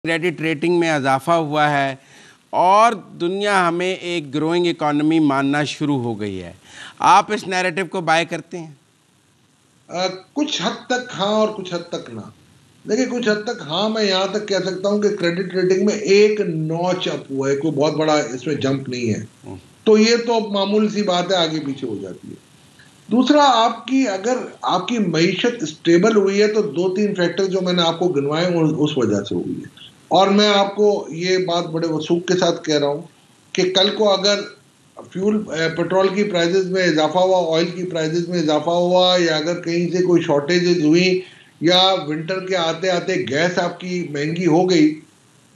Credit rating में इजाफा हुआ है और दुनिया हमें एक ग्रोइंग इकॉनमी मानना शुरू हो गई है। आप इस नैरेटिव को बाय करते हैं? कुछ हद तक हाँ और कुछ हद तक ना। देखिए, कुछ हद तक हाँ, मैं यहाँ तक कह सकता हूँ कि क्रेडिट रेटिंग में एक नॉच अप हुआ है, कोई बहुत बड़ा इसमें जंप नहीं है। तो ये तो मामूली सी बात है, आगे पीछे हो जाती है। दूसरा, अगर आपकी मईशत स्टेबल हुई है तो दो तीन फैक्टर जो मैंने आपको गिनवाए उस वजह से हुई है। और मैं आपको ये बात बड़े वसूख के साथ कह रहा हूँ कि कल को अगर पेट्रोल की प्राइसेस में इजाफा हुआ, ऑयल की प्राइसेस में इजाफा हुआ, या अगर कहीं से कोई शॉर्टेजेस हुई, या विंटर के आते आते गैस आपकी महंगी हो गई,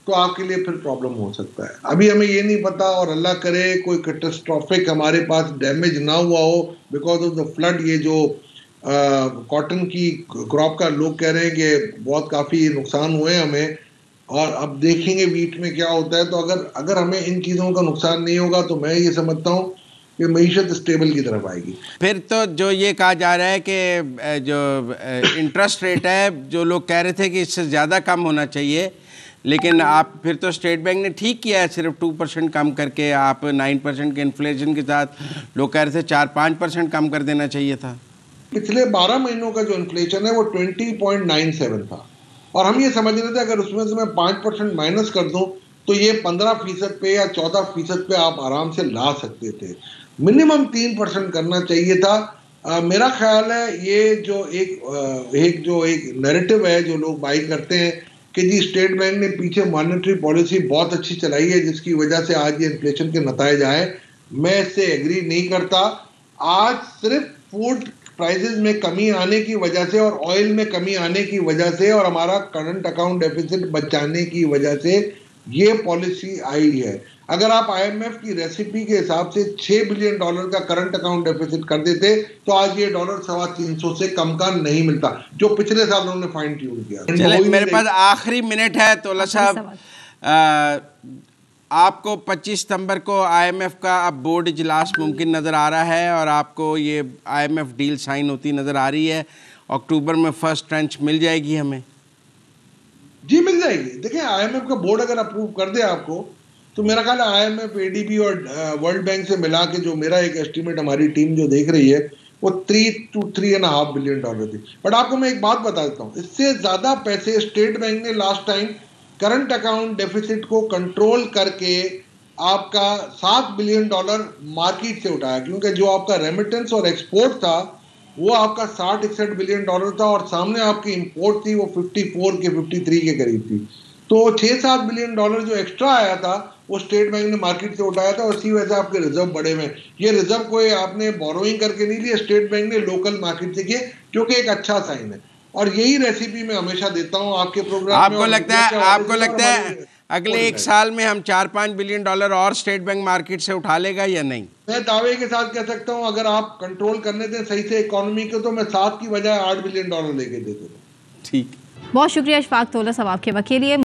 तो आपके लिए फिर प्रॉब्लम हो सकता है। अभी हमें ये नहीं पता, और अल्लाह करे कोई कैटास्ट्रोफिक हमारे पास डैमेज ना हुआ हो बिकॉज ऑफ द फ्लड। ये जो कॉटन की क्रॉप का लोग कह रहे हैं कि बहुत काफ़ी नुकसान हुए हैं हमें, और अब देखेंगे वीट में क्या होता है। तो अगर हमें इन चीज़ों का नुकसान नहीं होगा तो मैं ये समझता हूँ कि मईशत स्टेबल की तरफ आएगी। फिर तो जो ये कहा जा रहा है कि जो इंटरेस्ट रेट है, जो लोग कह रहे थे कि इससे ज़्यादा कम होना चाहिए, लेकिन आप फिर तो स्टेट बैंक ने ठीक किया है, सिर्फ 2% कम करके। आप 9% के इन्फ्लेशन के साथ लोग कह रहे थे 4-5% कम कर देना चाहिए था। पिछले 12 महीनों का जो इन्फ्लेशन है वो 20.97 था, और हम ये समझ रहे थे अगर उसमें से मैं 5% माइनस कर दूं तो ये 15% पे या 14% पे आप आराम से ला सकते थे। मिनिमम 3% करना चाहिए था। मेरा ख्याल है ये जो एक नैरेटिव है जो लोग बाई करते हैं कि जी स्टेट बैंक ने पीछे मॉनेटरी पॉलिसी बहुत अच्छी चलाई है जिसकी वजह से आज ये इन्फ्लेशन के नतीजे आए, मैं इससे एग्री नहीं करता। आज सिर्फ फूड प्राइसेस में कमी आने की वजह से और ऑयल में कमी आने की वजह से और हमारा करंट अकाउंट डेफिसिट बचाने की वजह से ये पॉलिसी आई है। अगर आप आईएमएफ की रेसिपी के हिसाब से $6 बिलियन का करंट अकाउंट डेफिसिट कर देते तो आज ये $350 से कम का नहीं मिलता, जो पिछले साल उन्होंने फाइन ट्यून किया। चले, मेरे पास आखिरी मिनट है। तोला साहब, आपको 25 सितंबर को आईएमएफ का अब बोर्ड इजलास मुमकिन नज़र आ रहा है और आपको ये आईएमएफ डील साइन होती नज़र आ रही है। अक्टूबर में फर्स्ट ट्रंच मिल जाएगी हमें? जी मिल जाएगी। देखिए, आईएमएफ का बोर्ड अगर अप्रूव कर दे आपको तो मेरा ख्याल है आईएमएफ, एडीबी और वर्ल्ड बैंक से मिला के जो मेरा एक एस्टीमेट हमारी टीम जो देख रही है वो $3 to $3.5 बिलियन थी। बट आपको मैं एक बात बता देता हूँ, इससे ज़्यादा पैसे स्टेट बैंक ने last time current account deficit को कंट्रोल करके आपका $7 बिलियन मार्केट से उठाया, क्योंकि जो आपका रेमिटेंस और एक्सपोर्ट था वो आपका 60-61 बिलियन डॉलर था और सामने आपकी इंपोर्ट थी वो 54 के 53 के करीब थी। तो 6-7 बिलियन डॉलर जो एक्स्ट्रा आया था वो स्टेट बैंक ने मार्केट से उठाया था, और इसी वजह से आपके रिजर्व बढ़े हुए। ये रिजर्व कोई आपने बोरोइंग करके नहीं लिए, स्टेट बैंक ने लोकल मार्केट से किए, जो कि एक अच्छा साइन है। और यही रेसिपी मैं हमेशा देता हूँ आपके प्रोग्राम में। आपको लगता है अगले 1 साल में हम $4-5 बिलियन और स्टेट बैंक मार्केट से उठा लेगा या नहीं? मैं दावे के साथ कह सकता हूं, अगर आप कंट्रोल करने दें सही से इकोनॉमी को तो मैं 7 की बजाय $8 बिलियन लेके दे दूंगा। ठीक, बहुत शुक्रिया इशफाक तोला साहब आपके वकील।